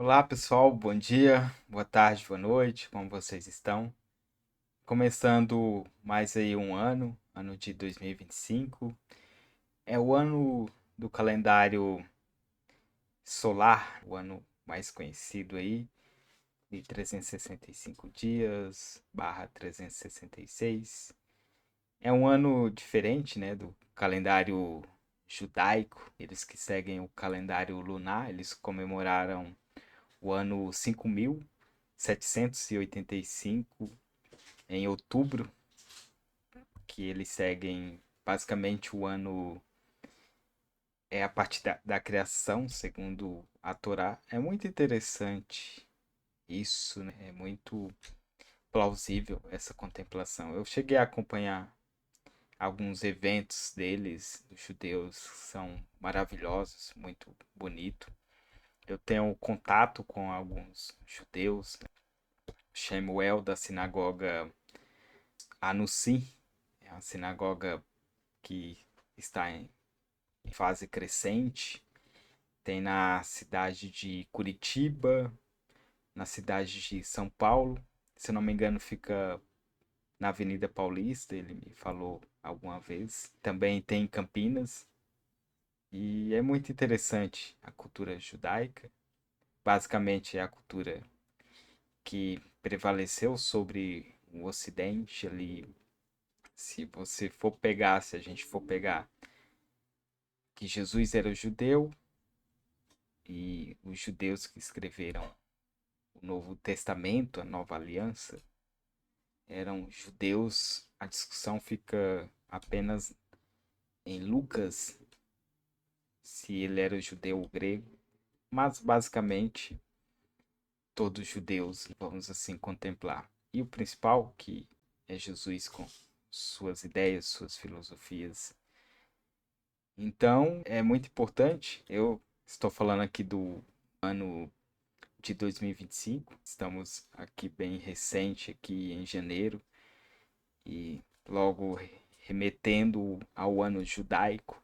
Olá pessoal, bom dia, boa tarde, boa noite, como vocês estão? Começando mais aí um ano de 2025. É o ano do calendário solar, o ano mais conhecido aí, de 365 dias, barra 366. É um ano diferente, né, do calendário judaico. Eles que seguem o calendário lunar, eles comemoraram o ano 5785 em outubro, que eles seguem basicamente o ano é a partir da criação, segundo a Torá. É muito interessante isso, né? É muito plausível essa contemplação. Eu cheguei a acompanhar alguns eventos deles, dos judeus, são maravilhosos, muito bonito. Eu tenho contato com alguns judeus, né? Shemuel da sinagoga Anussim, é uma sinagoga que está em fase crescente. Tem na cidade de Curitiba, na cidade de São Paulo. Se eu não me engano, fica na Avenida Paulista, ele me falou alguma vez. Também tem em Campinas. E é muito interessante a cultura judaica. Basicamente é a cultura que prevaleceu sobre o Ocidente ali. Se a gente for pegar que Jesus era judeu e os judeus que escreveram o Novo Testamento, a Nova Aliança, eram judeus. A discussão fica apenas em Lucas, se ele era judeu ou grego, mas basicamente todos judeus, vamos assim contemplar. E o principal, que é Jesus com suas ideias, suas filosofias. Então, é muito importante. Eu estou falando aqui do ano de 2025. Estamos aqui bem recente, aqui em janeiro, e logo remetendo ao ano judaico,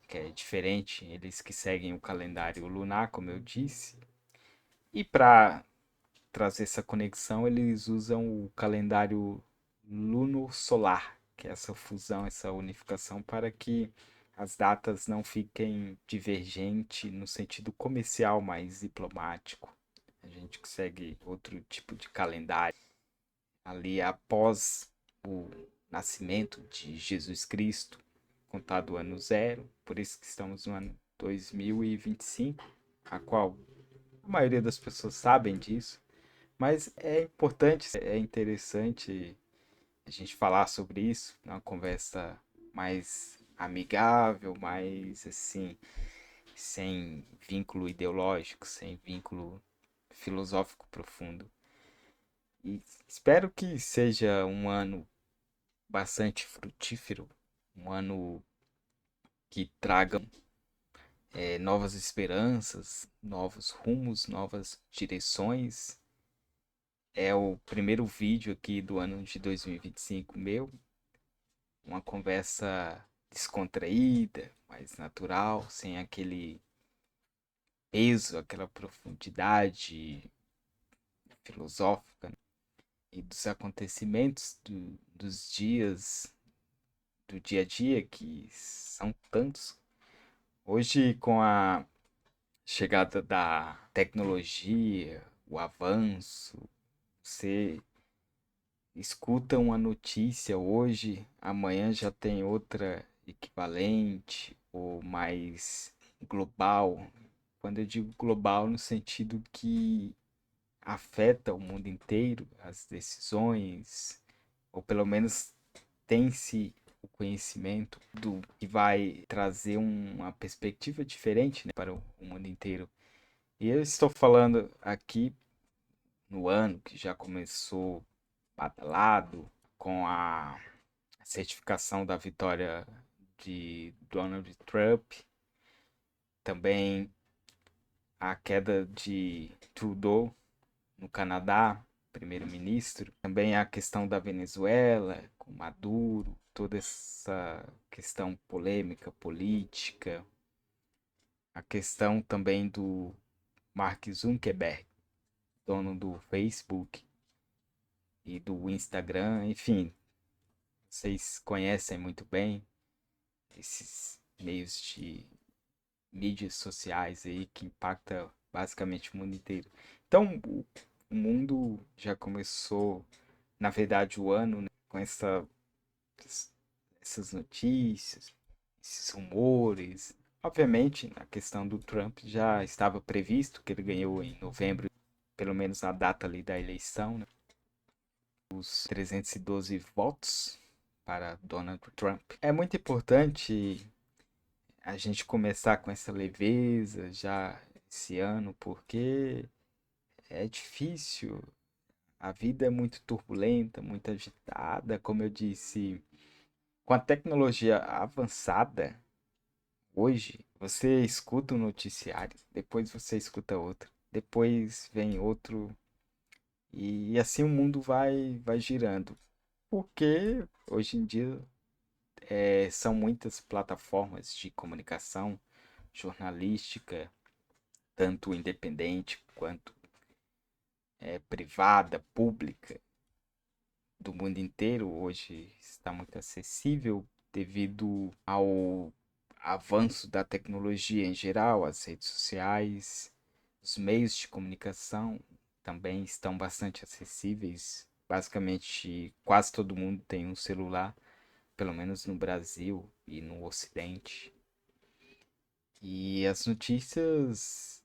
que é diferente, eles que seguem o calendário lunar, como eu disse. E para trazer essa conexão, eles usam o calendário luno-solar, que é essa fusão, essa unificação, para que as datas não fiquem divergentes no sentido comercial, mais diplomático. A gente segue outro tipo de calendário ali após o nascimento de Jesus Cristo, contado o ano zero, por isso que estamos no ano 2025, a qual a maioria das pessoas sabem disso, mas é importante, é interessante a gente falar sobre isso, numa conversa mais amigável, mais assim, sem vínculo ideológico, sem vínculo filosófico profundo. E espero que seja um ano bastante frutífero, um ano que traga novas esperanças, novos rumos, novas direções. É o primeiro vídeo aqui do ano de 2025 meu, uma conversa descontraída, mais natural, sem aquele peso, aquela profundidade filosófica, né? E dos acontecimentos dos dias, do dia a dia, que são tantos. Hoje, com a chegada da tecnologia, o avanço, você escuta uma notícia hoje, amanhã já tem outra equivalente ou mais global. Quando eu digo global, no sentido que afeta o mundo inteiro, as decisões, ou pelo menos tem-se o conhecimento do que vai trazer uma perspectiva diferente, né, para o mundo inteiro. E eu estou falando aqui no ano que já começou badalado com a certificação da vitória de Donald Trump, também a queda de Trudeau no Canadá, primeiro-ministro, também a questão da Venezuela com Maduro, toda essa questão polêmica política, a questão também do Mark Zuckerberg, dono do Facebook e do Instagram, enfim, vocês conhecem muito bem esses meios de mídias sociais aí que impacta basicamente o mundo inteiro. Então, o mundo já começou, na verdade, o ano, né, com essas notícias, esses rumores. Obviamente, a questão do Trump já estava previsto, que ele ganhou em novembro, pelo menos na data ali da eleição, né? Os 312 votos para Donald Trump. É muito importante a gente começar com essa leveza já esse ano, porque é difícil. A vida é muito turbulenta, muito agitada, como eu disse. Com a tecnologia avançada, hoje você escuta um noticiário, depois você escuta outro, depois vem outro, e assim o mundo vai girando. Porque hoje em dia são muitas plataformas de comunicação jornalística, tanto independente quanto privada, pública, do mundo inteiro. Hoje está muito acessível devido ao avanço da tecnologia em geral, as redes sociais, os meios de comunicação também estão bastante acessíveis. Basicamente, quase todo mundo tem um celular, pelo menos no Brasil e no Ocidente. E as notícias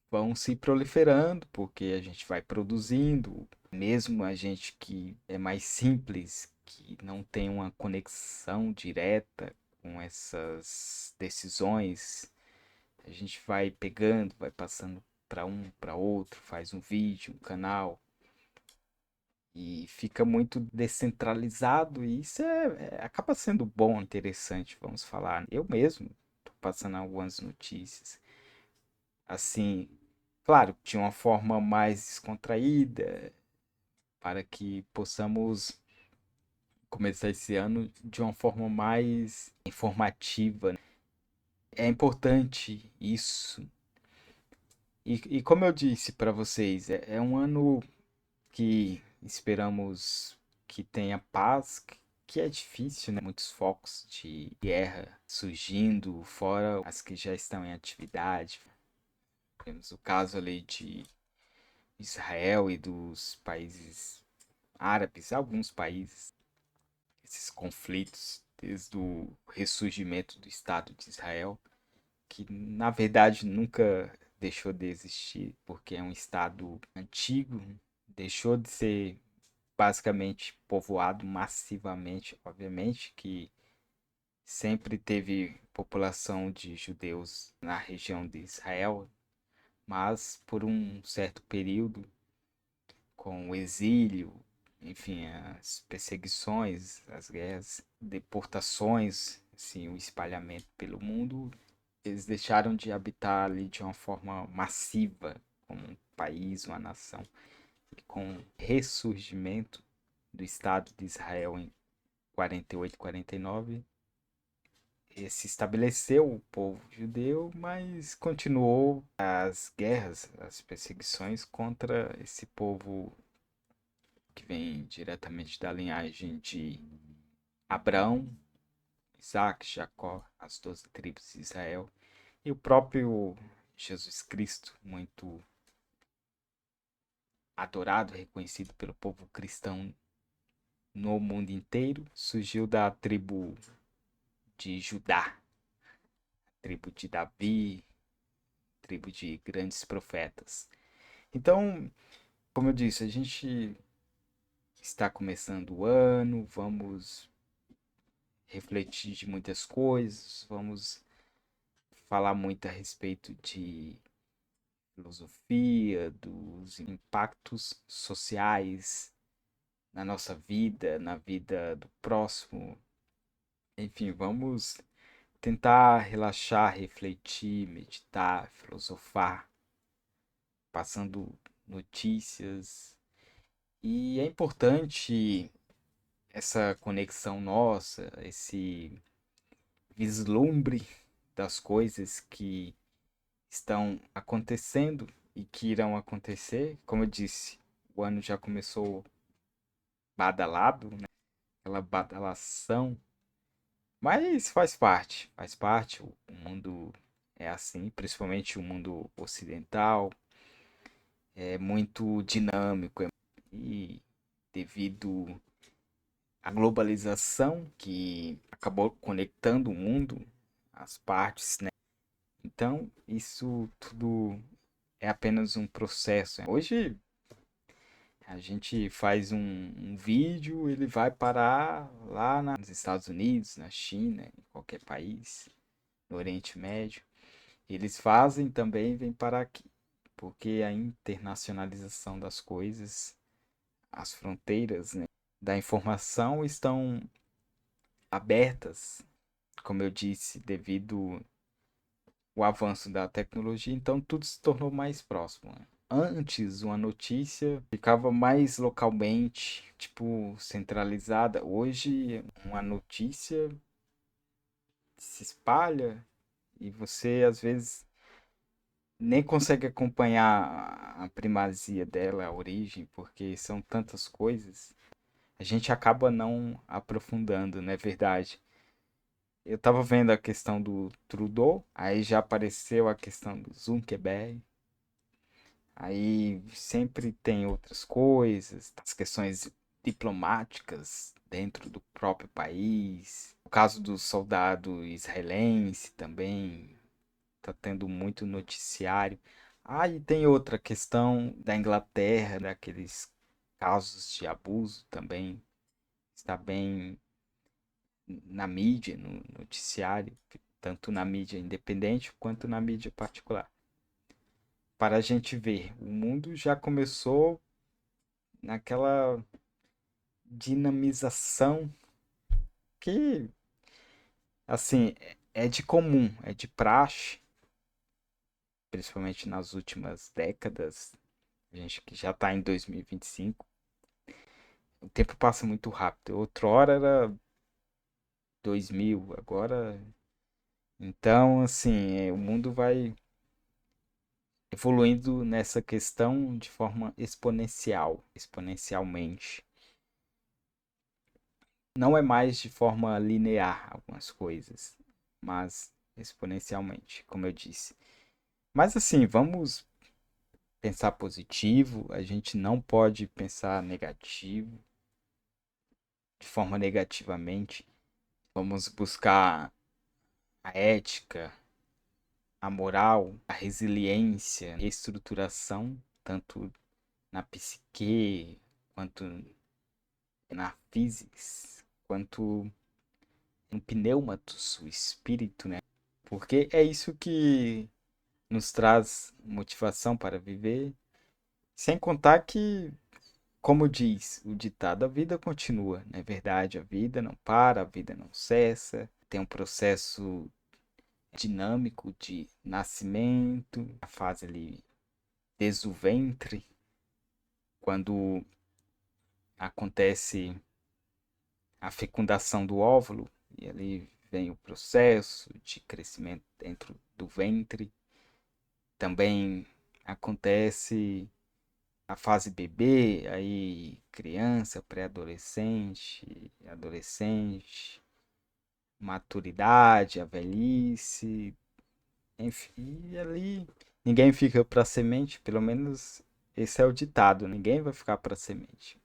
vão se proliferando porque a gente vai produzindo, mesmo a gente que é mais simples, que não tem uma conexão direta com essas decisões, a gente vai pegando, vai passando para um, para outro, faz um vídeo, um canal e fica muito descentralizado e isso acaba sendo bom, interessante, vamos falar. Eu mesmo tô passando algumas notícias assim, claro, de uma forma mais descontraída, para que possamos começar esse ano de uma forma mais informativa, né? É importante isso. E como eu disse para vocês, é um ano que esperamos que tenha paz, que é difícil, né? Muitos focos de guerra surgindo, fora as que já estão em atividade. Temos o caso ali de Israel e dos países árabes, alguns países, esses conflitos desde o ressurgimento do Estado de Israel, que na verdade nunca deixou de existir, porque é um Estado antigo, deixou de ser basicamente povoado massivamente, obviamente, que sempre teve população de judeus na região de Israel, mas por um certo período com o exílio, enfim, as perseguições, as guerras, deportações, assim, o espalhamento pelo mundo, eles deixaram de habitar ali de uma forma massiva, como um país, uma nação. E com o ressurgimento do Estado de Israel em 48, 49, se estabeleceu o povo judeu, mas continuou as guerras, as perseguições contra esse povo que vem diretamente da linhagem de Abraão, Isaac, Jacó, as 12 tribos de Israel, e o próprio Jesus Cristo, muito adorado, reconhecido pelo povo cristão no mundo inteiro, surgiu da tribo de Judá, tribo de Davi, tribo de grandes profetas. Então, como eu disse, a gente está começando o ano, vamos refletir de muitas coisas, vamos falar muito a respeito de filosofia, dos impactos sociais na nossa vida, na vida do próximo. Enfim, vamos tentar relaxar, refletir, meditar, filosofar, passando notícias. E é importante essa conexão nossa, esse vislumbre das coisas que estão acontecendo e que irão acontecer. Como eu disse, o ano já começou badalado, né? Aquela badalação, mas faz parte. O mundo é assim, principalmente o mundo ocidental, é muito dinâmico e devido à globalização que acabou conectando o mundo, as partes, né? Então, isso tudo é apenas um processo, né? Hoje a gente faz um vídeo, ele vai parar lá nos Estados Unidos, na China, em qualquer país, no Oriente Médio. Eles fazem também, vem parar aqui, porque a internacionalização das coisas, as fronteiras, né, da informação estão abertas, como eu disse, devido ao avanço da tecnologia, então tudo se tornou mais próximo, né? Antes, uma notícia ficava mais localmente, tipo, centralizada. Hoje, uma notícia se espalha e você, às vezes, nem consegue acompanhar a primazia dela, a origem, porque são tantas coisas. A gente acaba não aprofundando, não é verdade? Eu tava vendo a questão do Trudeau, aí já apareceu a questão do Zuckerberg. Aí sempre tem outras coisas, as questões diplomáticas dentro do próprio país. O caso do soldado israelense também tá tendo muito noticiário. Ah, e tem outra questão da Inglaterra, daqueles casos de abuso também está bem na mídia, no noticiário, tanto na mídia independente quanto na mídia particular. Para a gente ver, o mundo já começou naquela dinamização que, assim, é de comum, é de praxe, principalmente nas últimas décadas. A gente que já está em 2025, o tempo passa muito rápido. Outrora era 2000, agora. Então, assim, o mundo vai evoluindo nessa questão de forma exponencial, exponencialmente. Não é mais de forma linear algumas coisas, mas exponencialmente, como eu disse. Mas assim, vamos pensar positivo, a gente não pode pensar negativo, de forma negativamente. Vamos buscar a ética, a moral, a resiliência, a estruturação, tanto na psique, quanto na physics, quanto no pneumatus, o espírito, né? Porque é isso que nos traz motivação para viver, sem contar que, como diz o ditado, a vida continua, não é verdade? A vida não para, a vida não cessa, tem um processo dinâmico de nascimento, a fase ali desde o ventre, quando acontece a fecundação do óvulo, e ali vem o processo de crescimento dentro do ventre. Também acontece a fase bebê, aí criança, pré-adolescente, adolescente, maturidade, a velhice, enfim, e ali ninguém fica para semente, pelo menos esse é o ditado, ninguém vai ficar para semente.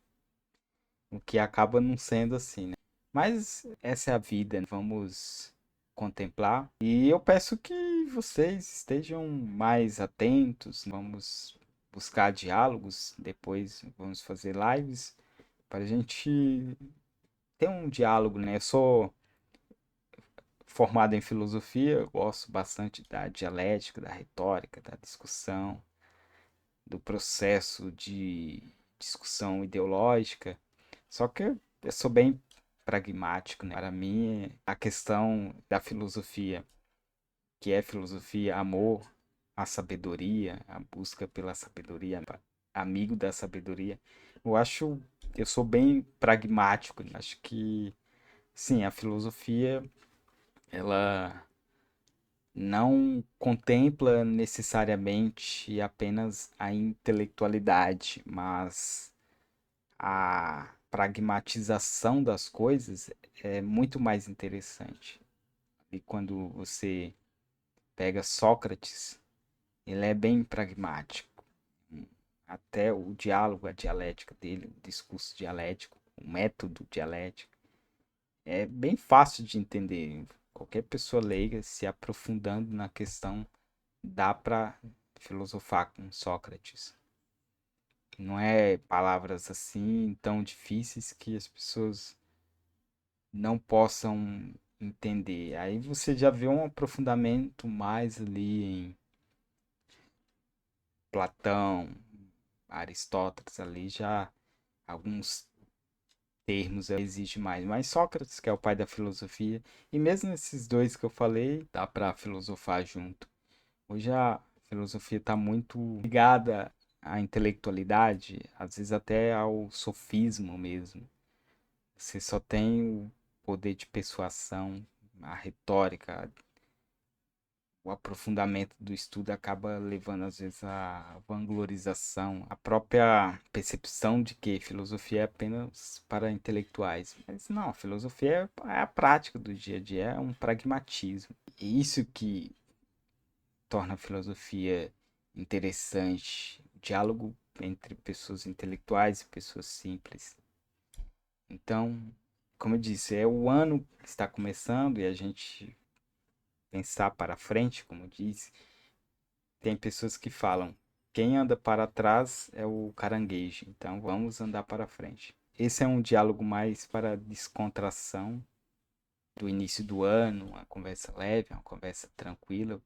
O que acaba não sendo assim, né? Mas essa é a vida, né? Vamos contemplar. E eu peço que vocês estejam mais atentos. Vamos buscar diálogos. Depois vamos fazer lives para a gente ter um diálogo, né? Eu sou formado em filosofia, eu gosto bastante da dialética, da retórica, da discussão, do processo de discussão ideológica. Só que eu sou bem pragmático, né? Para mim, a questão da filosofia, que é filosofia, amor, a sabedoria, a busca pela sabedoria, amigo da sabedoria, eu sou bem pragmático, né? Acho que, sim, a filosofia, ela não contempla necessariamente apenas a intelectualidade, mas a pragmatização das coisas é muito mais interessante. E quando você pega Sócrates, ele é bem pragmático. Até o diálogo, a dialética dele, o discurso dialético, o método dialético, é bem fácil de entender. Qualquer pessoa leiga se aprofundando na questão, dá para filosofar com Sócrates. Não é palavras assim tão difíceis que as pessoas não possam entender. Aí você já vê um aprofundamento mais ali em Platão, Aristóteles ali já alguns termos existe mais. Mas Sócrates, que é o pai da filosofia, e mesmo esses dois que eu falei, dá para filosofar junto. Hoje a filosofia está muito ligada à intelectualidade, às vezes até ao sofismo mesmo. Você só tem o poder de persuasão, a retórica, o aprofundamento do estudo acaba levando às vezes à vanglorização, a própria percepção de que filosofia é apenas para intelectuais. Mas não, a filosofia é a prática do dia a dia, é um pragmatismo. E isso que torna a filosofia interessante, o diálogo entre pessoas intelectuais e pessoas simples. Então, como eu disse, é o ano que está começando e a gente pensar para frente, como eu disse, tem pessoas que falam, quem anda para trás é o caranguejo, então vamos andar para frente. Esse é um diálogo mais para descontração do início do ano, uma conversa leve, uma conversa tranquila,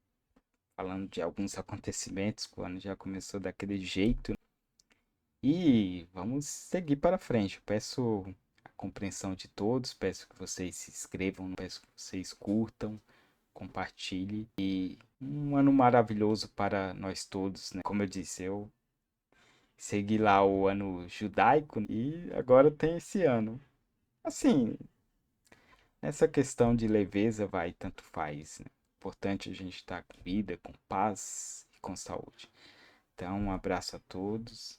falando de alguns acontecimentos que o ano já começou daquele jeito. E vamos seguir para frente. Eu peço a compreensão de todos, peço que vocês se inscrevam, peço que vocês curtam, compartilhem. E um ano maravilhoso para nós todos, né? Como eu disse, eu segui lá o ano judaico e agora tem esse ano. Assim, essa questão de leveza vai, tanto faz, né? Importante a gente estar com vida, com paz e com saúde. Então, um abraço a todos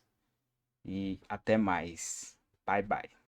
e até mais. Bye bye.